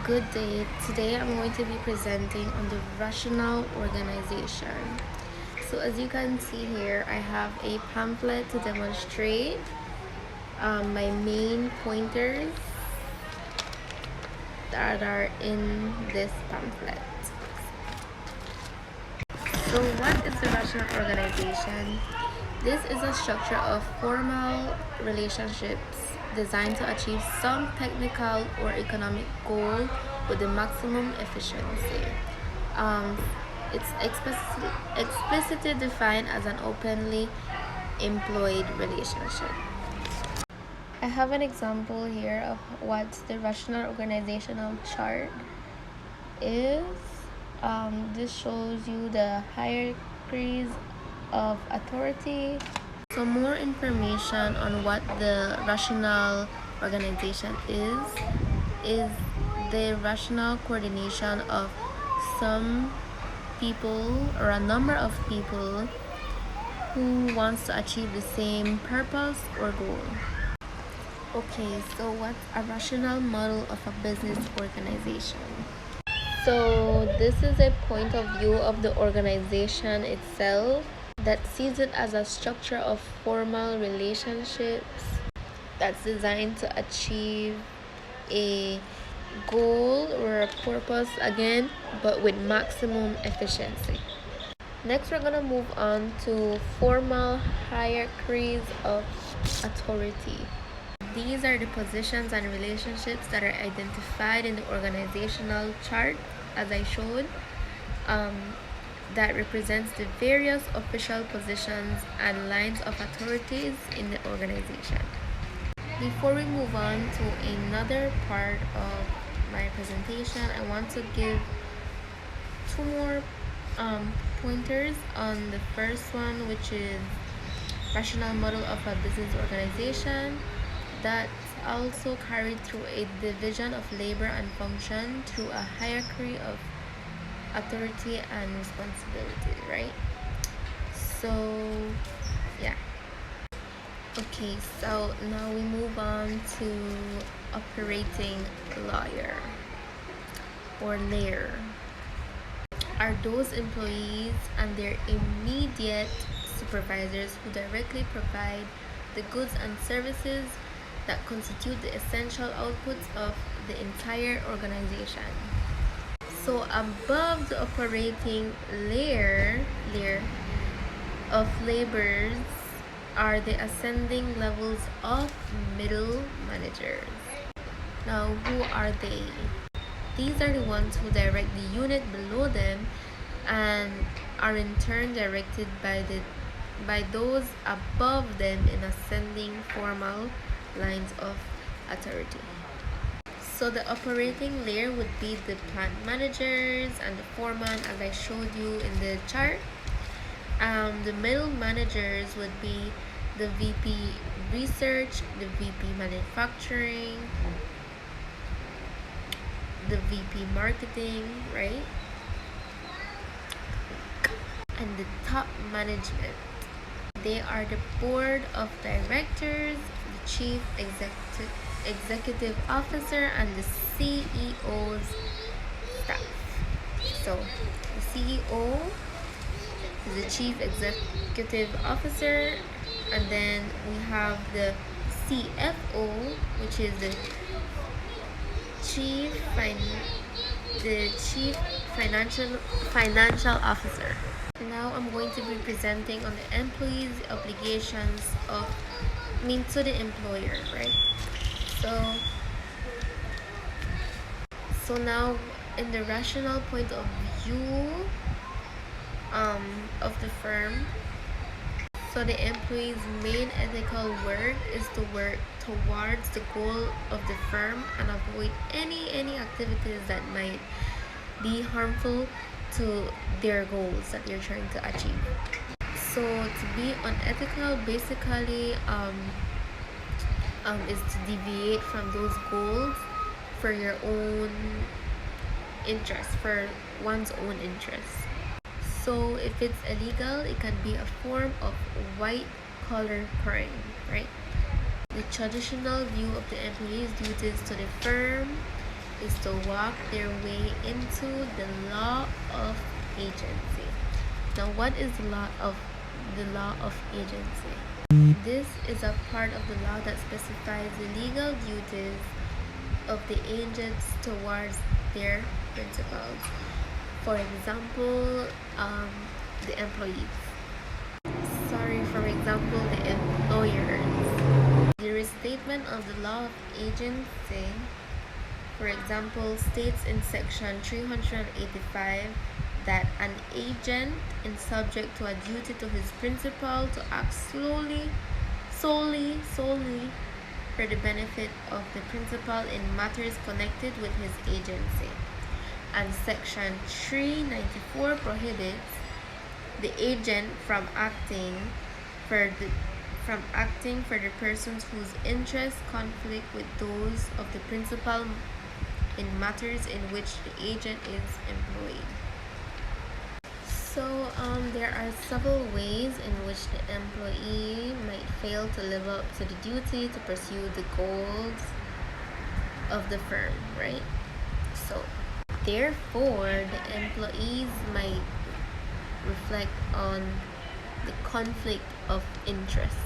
Good day. Today I'm going to be presenting on the rational organization. So as you can see here, I have a pamphlet to demonstrate my main pointers that are in this pamphlet. So what is the rational organization? This is a structure of formal relationships designed to achieve some technical or economic goal with the maximum efficiency. It's explicitly defined as an openly employed relationship. I have an example here of what the rational organizational chart is. This shows you the hierarchies of authority. So more information on what the rational organization is the rational coordination of some people or a number of people who wants to achieve the same purpose or goal. Okay, so what's a rational model of a business organization? So this is a point of view of the organization itself that sees it as a structure of formal relationships that's designed to achieve a goal or a purpose again, but with maximum efficiency. Next, we're gonna move on to formal hierarchies of authority. These are the positions and relationships that are identified in the organizational chart, as I showed, that represents the various official positions and lines of authorities in the organization. Before we move on to another part of my presentation, I want to give two more pointers on the first one, which is rational model of a business organization that's also carried through a division of labor and function through a hierarchy of authority and responsibility, right? So yeah. Okay, so now we move on to operating layer or layer. Are those employees and their immediate supervisors who directly provide the goods and services that constitute the essential outputs of the entire organization. So above the operating layer of laborers are the ascending levels of middle managers. Now, who are they? These are the ones who direct the unit below them and are in turn directed by those above them in ascending formal lines of authority. So the operating layer would be the plant managers and the foreman, as I showed you in the chart. The middle managers would be the VP research, the VP manufacturing, the VP marketing, right? And the top management, they are the board of directors, the chief executive officer, and the CEO's staff. So the CEO is the chief executive officer, and then we have the CFO, which is the chief financial officer. Now I'm going to be presenting on the employees' obligations to the employer, right? So now in the rational point of view of the firm, so the employee's main ethical work is to work towards the goal of the firm and avoid any activities that might be harmful to their goals that they're trying to achieve. So to be unethical basically is to deviate from those goals for your own interest, for one's own interest. So if it's illegal, it can be a form of white collar crime, right? The traditional view of the employee's duties to the firm is to walk their way into the law of agency. Now, what is the law of agency? This is a part of the law that specifies the legal duties of the agents towards their principals. For example, the employees. For example, the employers. The restatement of the law of agency, for example, states in section 385 that an agent is subject to a duty to his principal to act solely for the benefit of the principal in matters connected with his agency. And section 394 prohibits the agent from acting for the persons whose interests conflict with those of the principal in matters in which the agent is employed. So there are several ways in which the employee might fail to live up to the duty to pursue the goals of the firm, right? So therefore, the employees might reflect on the conflict of interest.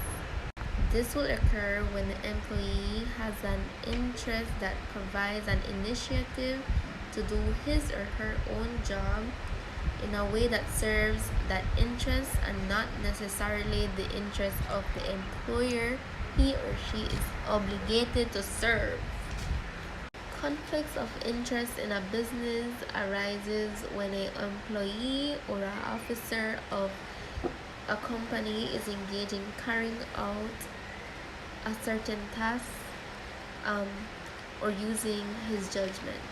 This will occur when the employee has an interest that provides an initiative to do his or her own job in a way that serves that interest and not necessarily the interest of the employer he or she is obligated to serve. Conflicts of interest in a business arises when an employee or an officer of a company is engaged in carrying out a certain task or using his judgment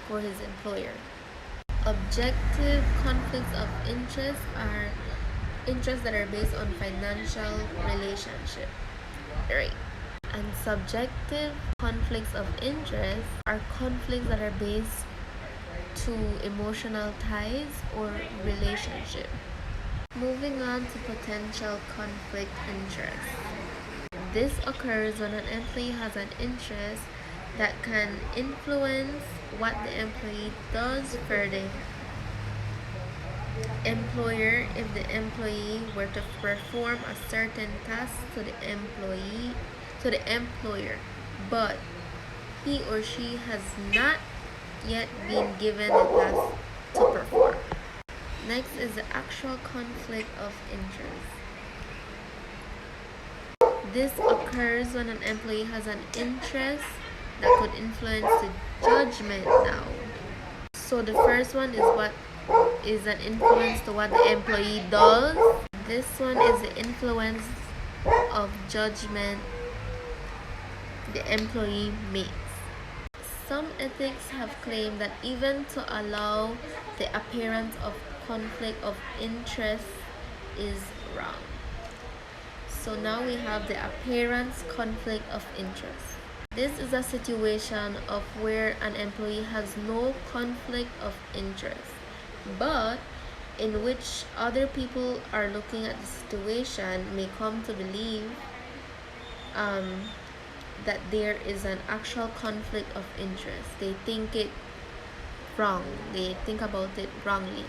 for his employer. Objective conflicts of interest are interests that are based on financial relationship, right? And subjective conflicts of interest are conflicts that are based to emotional ties or relationship. Moving on to potential conflict interest. This occurs when an employee has an interest that can influence what the employee does for the employer if the employee were to perform a certain task to the employer, but he or she has not yet been given the task to perform. Next is the actual conflict of interest. This occurs when an employee has an interest that could influence the judgment now. So the first one is what is an influence to what the employee does. This one is the influence of judgment the employee makes. Some ethics have claimed that even to allow the appearance of conflict of interest is wrong. So now we have the appearance conflict of interest. This is a situation of where an employee has no conflict of interest, but in which other people are looking at the situation may come to believe that there is an actual conflict of interest. They think it wrong. They think about it wrongly.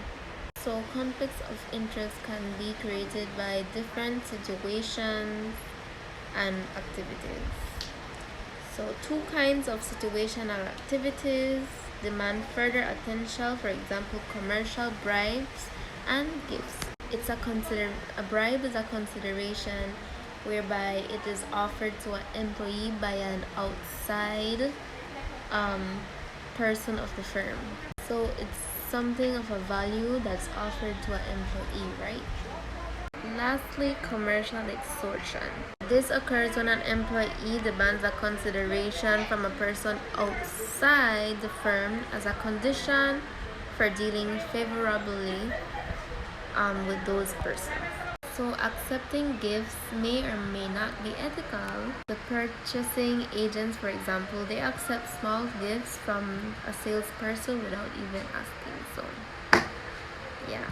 So conflicts of interest can be created by different situations and activities. So two kinds of situational activities demand further attention, for example, commercial bribes and gifts. A bribe is a consideration whereby it is offered to an employee by an outside person of the firm. So it's something of a value that's offered to an employee, right? Lastly, commercial extortion. This occurs when an employee demands a consideration from a person outside the firm as a condition for dealing favorably with those persons. So accepting gifts may or may not be ethical. The purchasing agents, for example, they accept small gifts from a salesperson without even asking. So yeah.